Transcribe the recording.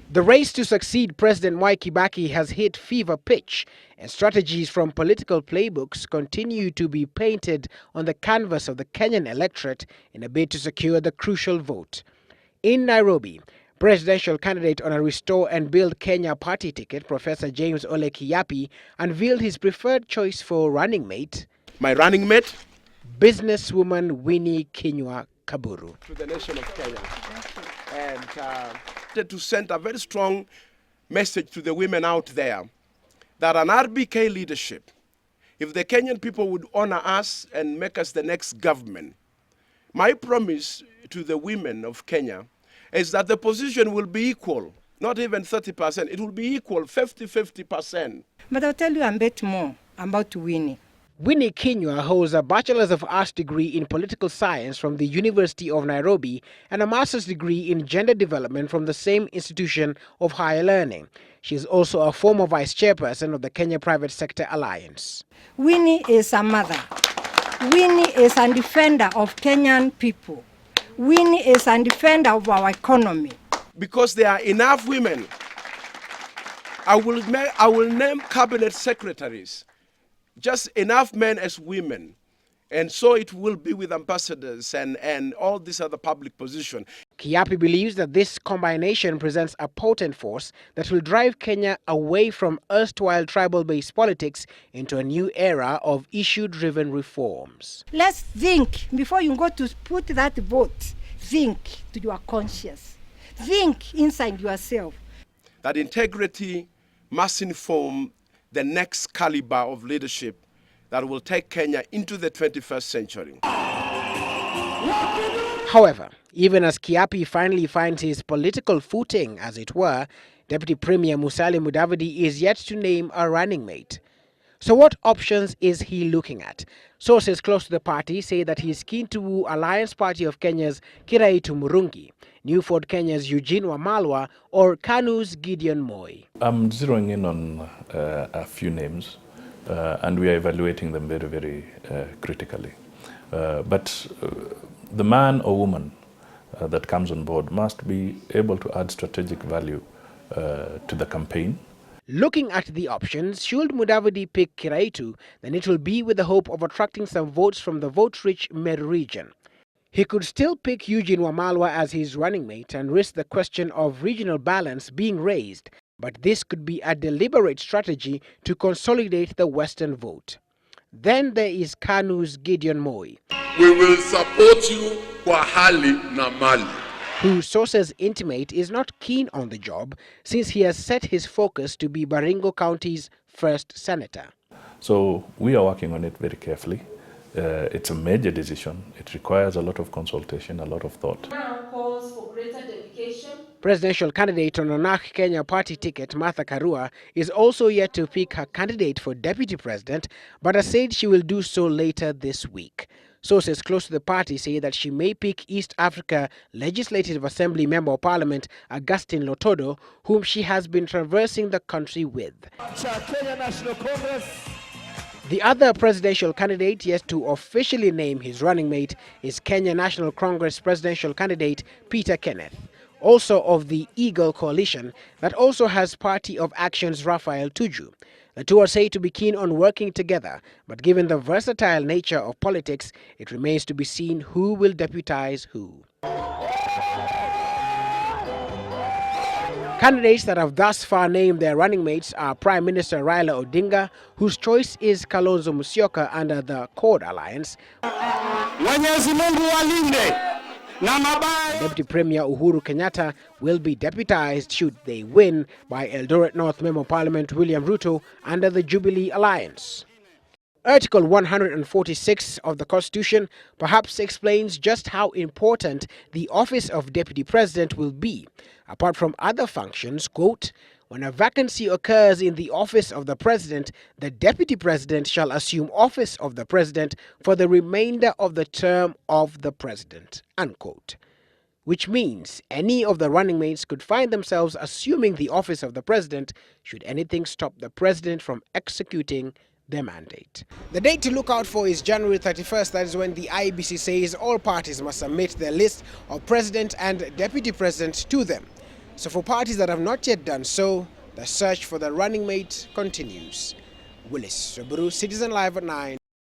The race to succeed President Mwai Kibaki has hit fever pitch, and strategies from political playbooks continue to be painted on the canvas of the Kenyan electorate in a bid to secure the crucial vote. In Nairobi, presidential candidate on a Restore and Build Kenya party ticket, Professor James Ole Kiyiapi, unveiled his preferred choice for running mate, my running mate, businesswoman Winnie Kinyua Kaburu. To the nation of Kenya. And to send a very strong message to the women out there that an RBK leadership, if the Kenyan people would honor us and make us the next government, my promise to the women of Kenya is that the position will be equal, not even 30%, it will be equal, 50-50%. But I'll tell you a bit more about Winnie. Winnie Kinyua holds a Bachelor's of Arts degree in Political Science from the University of Nairobi and a Master's degree in Gender Development from the same institution of higher learning. She is also a former Vice Chairperson of the Kenya Private Sector Alliance. Winnie is a mother. Winnie is a defender of Kenyan people. Winnie is a defender of our economy. Because there are enough women, I will name cabinet secretaries. Just enough men as women. And so it will be with ambassadors and all these other public positions. Kiyiapi believes that this combination presents a potent force that will drive Kenya away from erstwhile tribal-based politics into a new era of issue-driven reforms. Let's think, before you go to put that vote, think to your conscience. Think inside yourself. That integrity must inform the next caliber of leadership that will take Kenya into the 21st century. However, even as Kiyiapi finally finds his political footing, as it were, Deputy Premier Musalia Mudavadi is yet to name a running mate. So what options is he looking at? Sources close to the party say that he is keen to woo Alliance Party of Kenya's Kiraitu Murungi, New Ford Kenya's Eugene Wamalwa, or KANU's Gideon Moi. I'm zeroing in on a few names, and we are evaluating them very, very critically. But the man or woman that comes on board must be able to add strategic value to the campaign. Looking at the options, should Mudavadi pick Kiraitu, then it will be with the hope of attracting some votes from the vote-rich Meru region. He could still pick Eugene Wamalwa as his running mate and risk the question of regional balance being raised, but this could be a deliberate strategy to consolidate the Western vote. Then there is KANU's Gideon Moi. We will support you kwa hali na mali, who sources intimate is not keen on the job since he has set his focus to be Baringo County's first senator. So we are working on it very carefully. It's a major decision. It requires a lot of consultation, a lot of thought. Now calls for greater dedication. Presidential candidate on a NARC Kenya party ticket, Martha Karua, is also yet to pick her candidate for deputy president, but has said she will do so later this week. Sources close to the party say that she may pick East Africa Legislative Assembly Member of Parliament Augustine Lotodo, whom she has been traversing the country with. The other presidential candidate yet to officially name his running mate is Kenya National Congress presidential candidate Peter Kenneth, also of the Eagle Coalition that also has Party of Action's Raphael Tuju. The two are said to be keen on working together, but given the versatile nature of politics, it remains to be seen who will deputize who. Candidates that have thus far named their running mates are Prime Minister Raila Odinga, whose choice is Kalonzo Musyoka under the Accord Alliance, Deputy Premier Uhuru Kenyatta will be deputized should they win by Eldoret North Member of Parliament William Ruto under the Jubilee Alliance. Article 146 of the Constitution perhaps explains just how important the office of Deputy President will be. Apart from other functions, quote, when a vacancy occurs in the office of the President, the Deputy President shall assume office of the President for the remainder of the term of the President, unquote. Which means any of the running mates could find themselves assuming the office of the President should anything stop the President from executing their mandate. The date to look out for is January 31st. That is when the IEBC says all parties must submit their list of President and Deputy President to them. So for parties that have not yet done so, the search for the running mate continues. Willis Raburu, Citizen Live at 9.